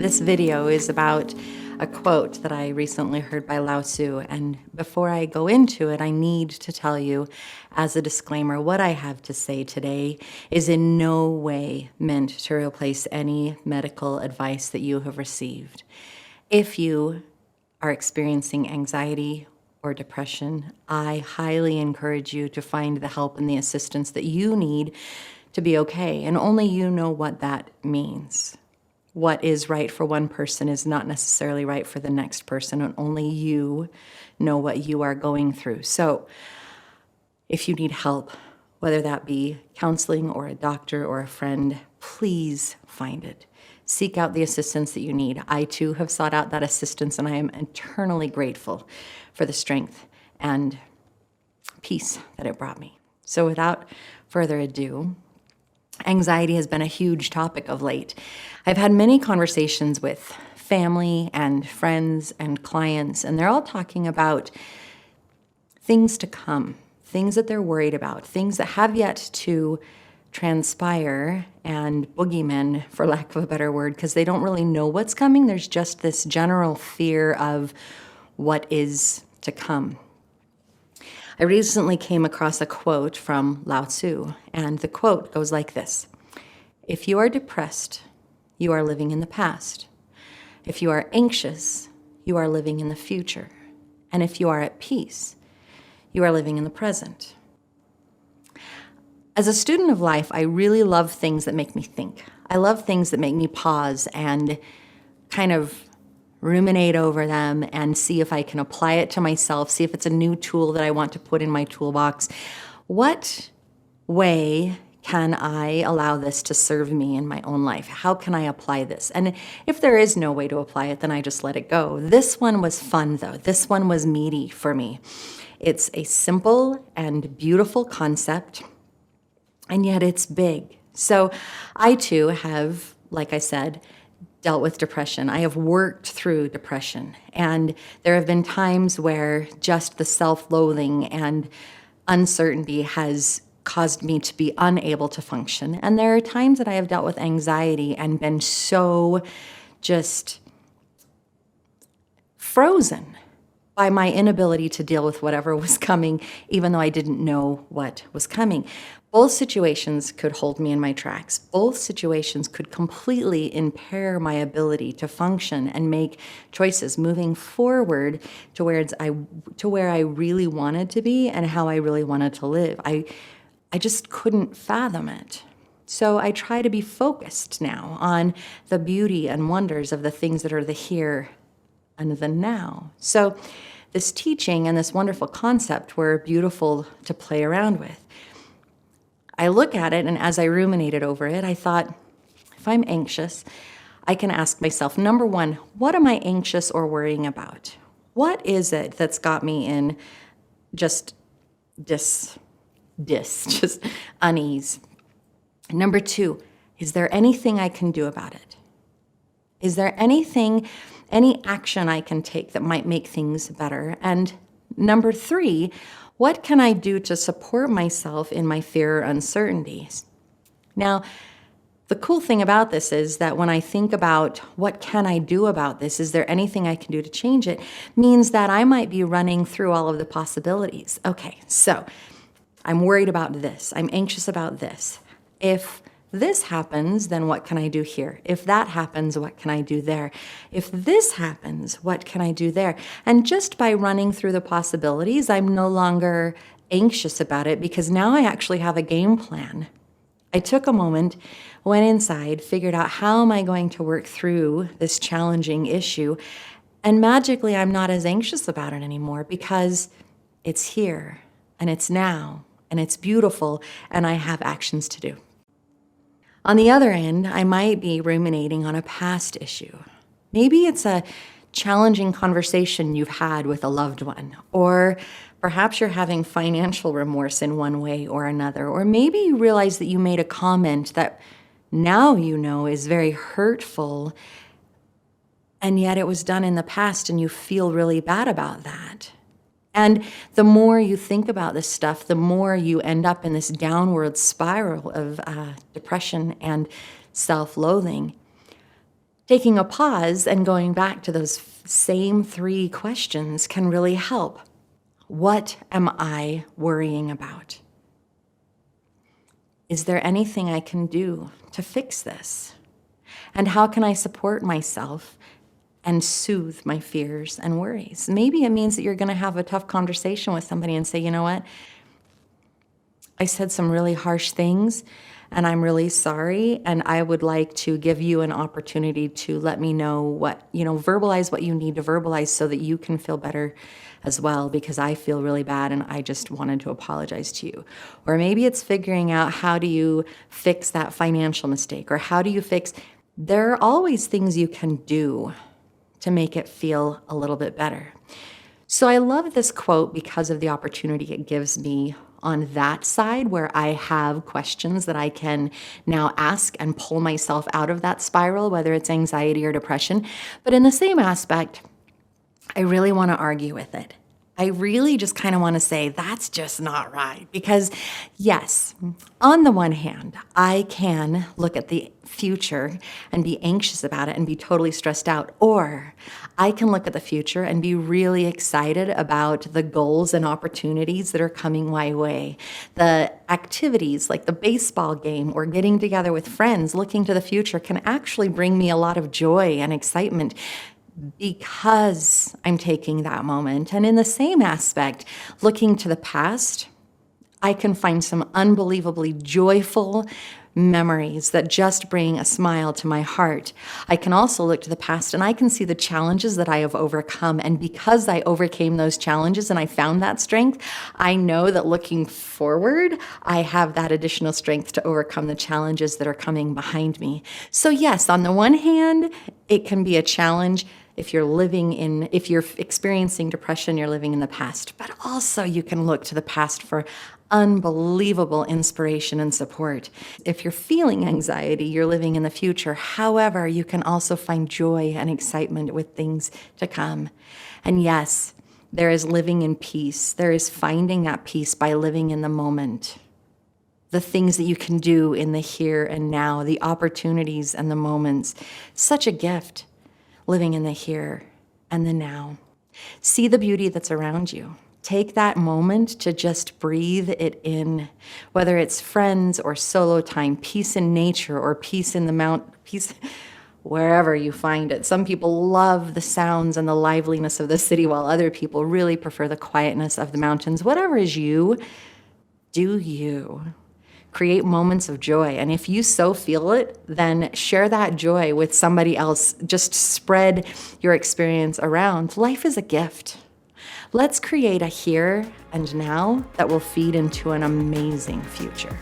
This video is about a quote that I recently heard by Lao Tzu, and before I go into it, I need to tell you, as a disclaimer, what I have to say today is in no way meant to replace any medical advice that you have received. If you are experiencing anxiety or depression, I highly encourage you to find the help and the assistance that you need to be okay, and only you know what that means. What is right for one person is not necessarily right for the next person, and only you know what you are going through. So if you need help, whether that be counseling or a doctor or a friend, please find it. Seek out the assistance that you need. I too have sought out that assistance, and I am eternally grateful for the strength and peace that it brought me. So without further ado, anxiety has been a huge topic of late. I've had many conversations with family and friends and clients, and they're all talking about things to come, things that they're worried about, things that have yet to transpire, and boogeymen, for lack of a better word, because they don't really know what's coming. There's just this general fear of what is to come. I recently came across a quote from Lao Tzu, and the quote goes like this: "If you are depressed, you are living in the past. If you are anxious, you are living in the future. And if you are at peace, you are living in the present." As a student of life, I really love things that make me think. I love things that make me pause and kind of ruminate over them and see if I can apply it to myself, see if it's a new tool that I want to put in my toolbox. What way can I allow this to serve me in my own life? How can I apply this? And if there is no way to apply it, then I just let it go. This one was fun, though. This one was meaty for me. It's a simple and beautiful concept, and yet it's big. So I too have, like I said, dealt with depression. I have worked through depression, and there have been times where just the self-loathing and uncertainty has caused me to be unable to function. And there are times that I have dealt with anxiety and been so just frozen by my inability to deal with whatever was coming, even though I didn't know what was coming. Both situations could hold me in my tracks. Both situations could completely impair my ability to function and make choices moving forward towards where I really wanted to be and how I really wanted to live. I just couldn't fathom it. So I try to be focused now on the beauty and wonders of the things that are the here and the now. So this teaching and this wonderful concept were beautiful to play around with. I look at it, and as I ruminated over it, I thought, if I'm anxious, I can ask myself, number one, what am I anxious or worrying about? What is it that's got me in just just unease? Number two, is there anything I can do about it? Is there anything, any action I can take that might make things better? And number three, what can I do to support myself in my fear or uncertainties? Now, the cool thing about this is that when I think about what can I do about this, is there anything I can do to change it, means that I might be running through all of the possibilities. Okay, so I'm worried about this. I'm anxious about this. If this happens, then what can I do here? If that happens, what can I do there? If this happens, what can I do there? And just by running through the possibilities, I'm no longer anxious about it, because now I actually have a game plan. I took a moment, went inside, figured out how am I going to work through this challenging issue, and magically I'm not as anxious about it anymore, because it's here and it's now and it's beautiful and I have actions to do. On the other end, I might be ruminating on a past issue. Maybe it's a challenging conversation you've had with a loved one, or perhaps you're having financial remorse in one way or another, or maybe you realize that you made a comment that now you know is very hurtful, and yet it was done in the past and you feel really bad about that. And the more you think about this stuff, the more you end up in this downward spiral of depression and self-loathing. Taking a pause and going back to those same 3 questions can really help. What am I worrying about? Is there anything I can do to fix this? And how can I support myself and soothe my fears and worries? Maybe it means that you're going to have a tough conversation with somebody and say, you know what? I said some really harsh things and I'm really sorry. And I would like to give you an opportunity to let me know verbalize what you need to verbalize so that you can feel better as well, because I feel really bad and I just wanted to apologize to you. Or maybe it's figuring out, how do you fix that financial mistake? Or how do you there are always things you can do to make it feel a little bit better. So I love this quote because of the opportunity it gives me on that side, where I have questions that I can now ask and pull myself out of that spiral, whether it's anxiety or depression. But in the same aspect, I really want to argue with it. I really just kind of want to say that's just not right. Because yes, on the one hand, I can look at the future and be anxious about it and be totally stressed out. Or I can look at the future and be really excited about the goals and opportunities that are coming my way. The activities like the baseball game or getting together with friends, looking to the future, can actually bring me a lot of joy and excitement, because I'm taking that moment. And in the same aspect, looking to the past, I can find some unbelievably joyful memories that just bring a smile to my heart. I can also look to the past and I can see the challenges that I have overcome. And because I overcame those challenges and I found that strength, I know that looking forward, I have that additional strength to overcome the challenges that are coming behind me. So yes, on the one hand, it can be a challenge. If you're experiencing depression, you're living in the past. But also you can look to the past for unbelievable inspiration and support. If you're feeling anxiety, you're living in the future. However, you can also find joy and excitement with things to come. And yes, there is living in peace. There is finding that peace by living in the moment. The things that you can do in the here and now, the opportunities and the moments. Such a gift. Living in the here and the now. See the beauty that's around you. Take that moment to just breathe it in, whether it's friends or solo time, peace in nature or peace in the peace wherever you find it. Some people love the sounds and the liveliness of the city, while other people really prefer the quietness of the mountains. Whatever is you, do you. Create moments of joy. And if you so feel it, then share that joy with somebody else. Just spread your experience around. Life is a gift. Let's create a here and now that will feed into an amazing future.